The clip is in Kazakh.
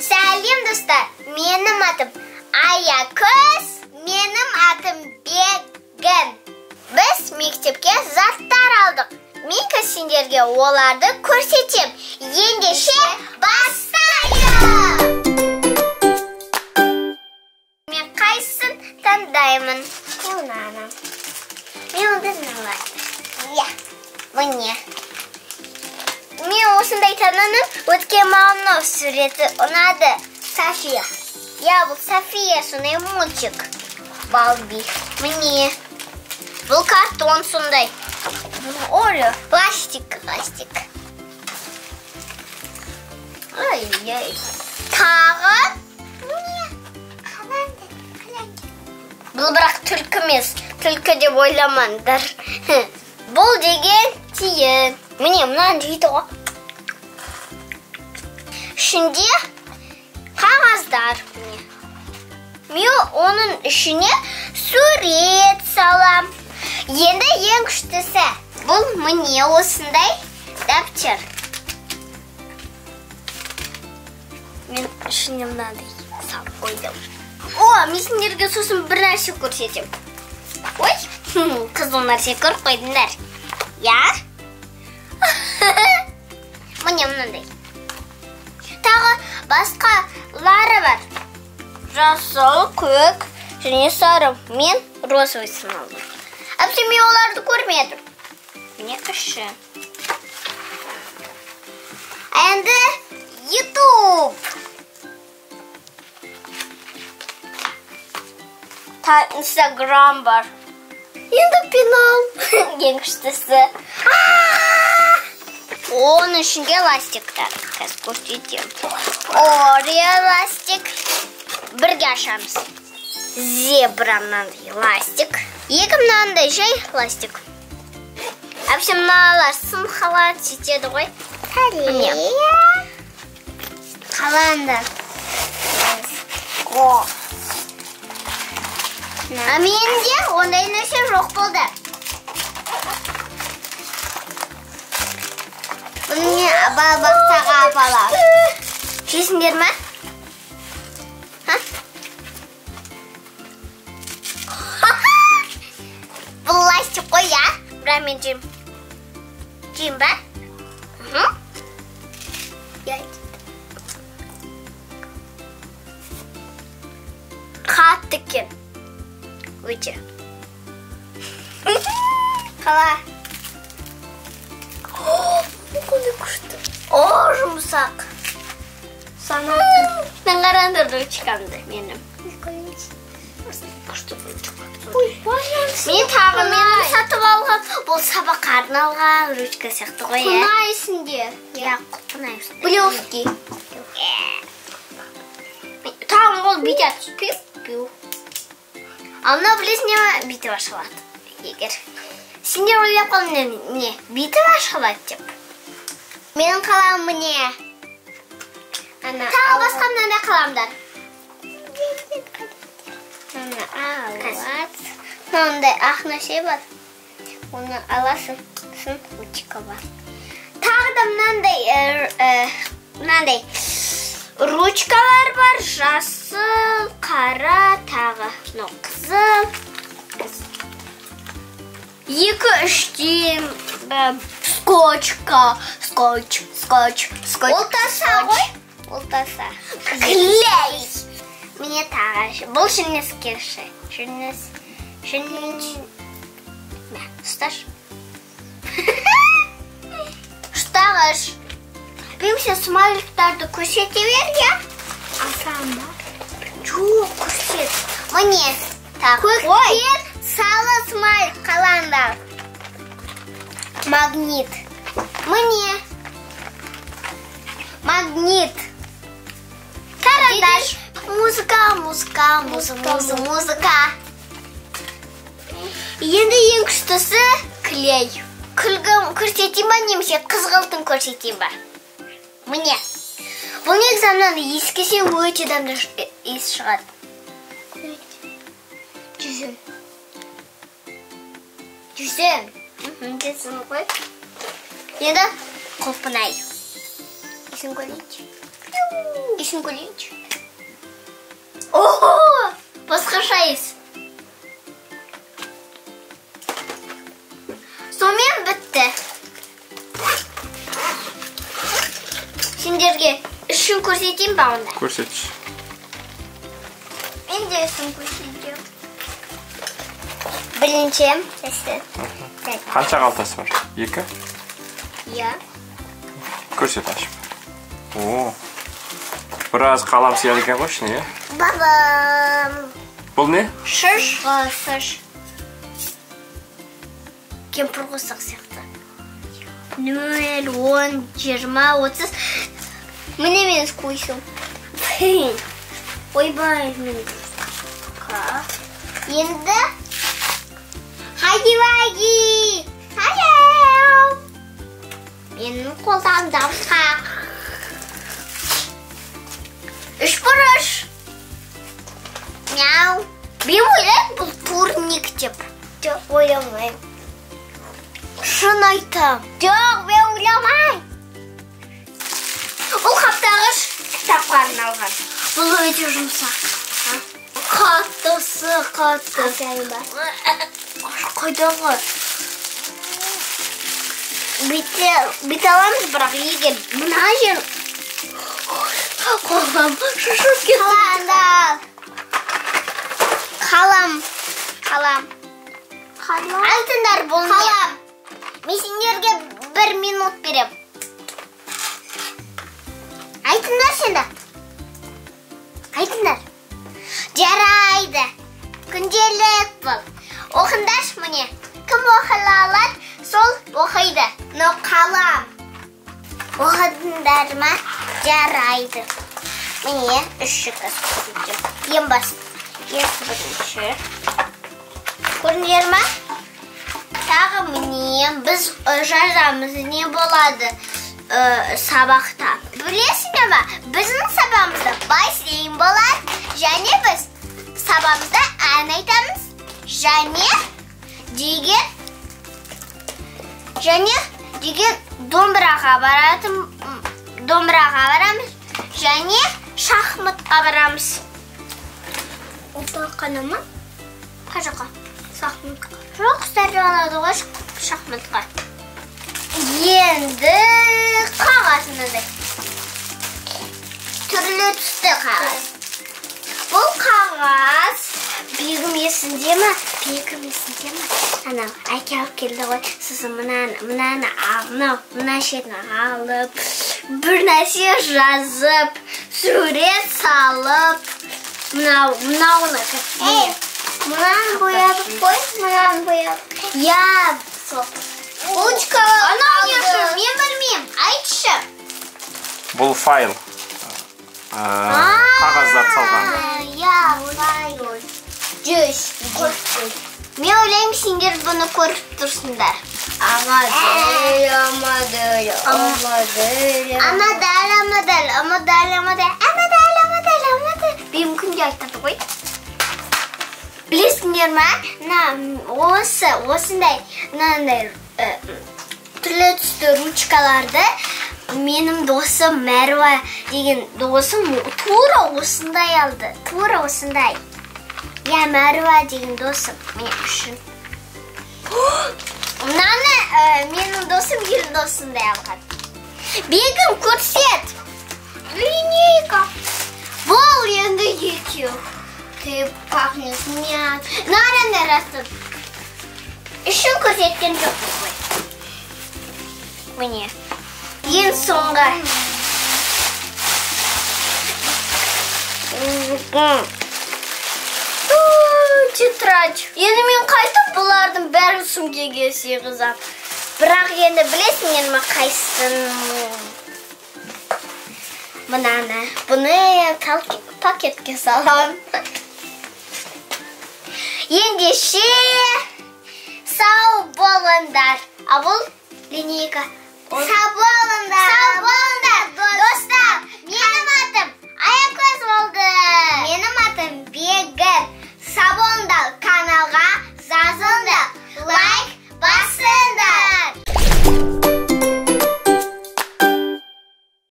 Сәлем достар, менің атым Аякөз, менің атым Бегін. Біз мектепке заттар алдық. Мен сендерге оларды көрсетем. Ендеше бастайық! Мен қайсысын таңдаймын? Мынаны. Мен мынаны. Міне. Мен осындай таңдадым, өткен маған суреті ұнады. София. Бұл София, сондай мультик. Балби. Міне. Бұл картон сондай. Орео. Пластик. Ой-ой. Тағы. Міне. Бұл бірақ түлкі емес. Түлкі деп ойламаңдар. Бұл деген тиын. Міне, мұнан дейді ғой. Ішінде қағаздар. Мен оның ішіне сурет салам. Енді ең күштісі. Бұл міне осындай дәптер. Мен ішіне мынандай салып қойдым. Мен сендерге сосын бір нәрсе көрсетем. Ой, қызыл нәрсе көріп қойдыңдар. Міне мынандай. Тағы басқалары бар. Жасыл, көк және сары. Мен розовыйсын алдым. Әпсе мен оларды көрмедім. Міне іші. Енді YouTube. Instagram бар. Енді пенал. Ең күштісі. Оның ішінде ластиктар. Қазір көрсетем. Орео ластик. Бірге ашамыз. Зебра мынандай ластик. Екі мынандай жай ластик. Әпсе мыналар сымқалар жетеді ғой. Міне. Қаландар. Менде ондай нәрсе жоқ болды. Бұны бақсаға апалар. Жесіңдер ма? Бұл ластик қой, бірақ мен жейм. Жейм ба? Қатты кен. Өте. Қала. Қандай күшті. Жұмсақ. Санатын. Мен қараңдар ручкамды менің. Күшті ручка. Мен тағы менің сатып алған. Бұл сабақ арналған ручка сияқты ғой. Құнай үстінде. Құнай үстінде. Блёвки. Тағы ол бүйтеді. Пиу. Мына білесің не бүйтіп ашылады. Егер. Сендер ойлап қалың не? Бүйтіп ашылады деп. Менің қалам міне. Тағы басқа мынандай қаламдар. Мынандай ақ нәрсе бар. Оны аласың. Ручка бар. Тағы да мынандай ручкалар бар. Жасыл, қара, тағы қызыл. 2-3 скотч. Олтаса ғой? Олтаса. Клей. Міне тағы. Бұл шынескерші. Ұсташ. Ұстағыш. Мен сен смайликтарды көрсете бер, Асам ба? Жоқ, көрсет. Міне. Көктен салы смайлик қалаңдар. Магнит. Міне. Магнит. Қараңдар. Музыка. Енді ең күштісі клей. Күлгім көрсетейін ба, немесе қызғылтын көрсетейін ба? Міне. Бұл негізінен ескесе өте дамды ес шығады. Жүзім. Жүзім ғой. Енді құлпынай. Ісін көрейінші. Ис иісін көрейінші. Ого! Басқаша иіс. Сонымен бітті. Сендерге ішін көрсетейін ба онда? Көрсетші. Мен де ішін көрсетейін. Бірінші сәсті. Қанша қалтасы бар? 2? Иә. Көрсет ашып. О. Біраз қалам сияды екен ғой ішіне, иә? Бабам. Бұл не? Шыш. Шыш. Кемпір қосақ сияқты. 0, 10, 20, 30. Міне мен қойсым. Ойбай мен. Енді Хаги-ваги! Хай-ау! Менің қолдан дауысқақ. 3 бұрыш. Мяу. Мен ойлаймын бұл турник деп. Жоқ, ойламайым. Шын айтам. Жоқ, мен ойламайым. Бұл қаптағыш кітапқа арналған. Бұл өте жұмсақ. Қаттысы. Қайдағы? Бүйте аламыз, бірақ егер мына жер қолам шашып кетті. Қалам. Айтыңдар бұл не? Қалам. Мен сендерге 1 минут берем. Айтыңдар сендер. Айтыңдар. Жарайды. Күнделік бұл. Оқыңдаршы міне. Кім оқыла алады, сол оқиды. Но қалам. Оқыдыңдар ма? Жарайды. Міне 3 көрсетем. Ең бірінші. Көрдіңдер ма? Тағы міне біз жазамыз не болады сабақта. Білесіңдер ма? Біздің сабағымызда бассейн болады. Және біз сабағымызда ән айтамыз. Және деген домбыраға барамыз. Және шахматқа барамыз. Ота қана ма? Қажақа? Шахматқа. Жоқ, сәрбалады ғой шахматқа. Енді қағазын өді. Түрлі түсті қағаз. Бұл қағаз бегім есінде ма? Анау, әке алып келді ғой. Сосын мұнаны мына шетін алып, бір нәрсе жазып, сурет салып, мұнауны мұнаны боядық қой, Я, сол. Ручкаға қалды. Мен білмеймін, айтшы. Бұл файл. Қағаздар салған. Файл. 100. Мен ойлаймын сендер бұны көріп тұрсыңдар. Амадал. Бейім күнде айтады ғой. Білесіңдер ма? Осындай түрлі түсті ручкаларды менің досым Мәрва деген досым тура осындай алды. Я Мәрва деген досым. Мен үшін. Мынаны менің досым ер досымдай алған. Бегім көрсет. Линейка. Бұл енді екеу. Ты пахнешь мят. Нараны растып. Үшін көрсеткен жоқ қой. Міне. Ең соңғы. Тетрадь. Енді мен қайтып бұлардың бәрін сөмкеге сыйғызам. Бірақ енді білесіңдер ме қайсысын? Бұны пакетке салам. Ендеше сау болыңдар. А бұл линейка. Сау болыңдар.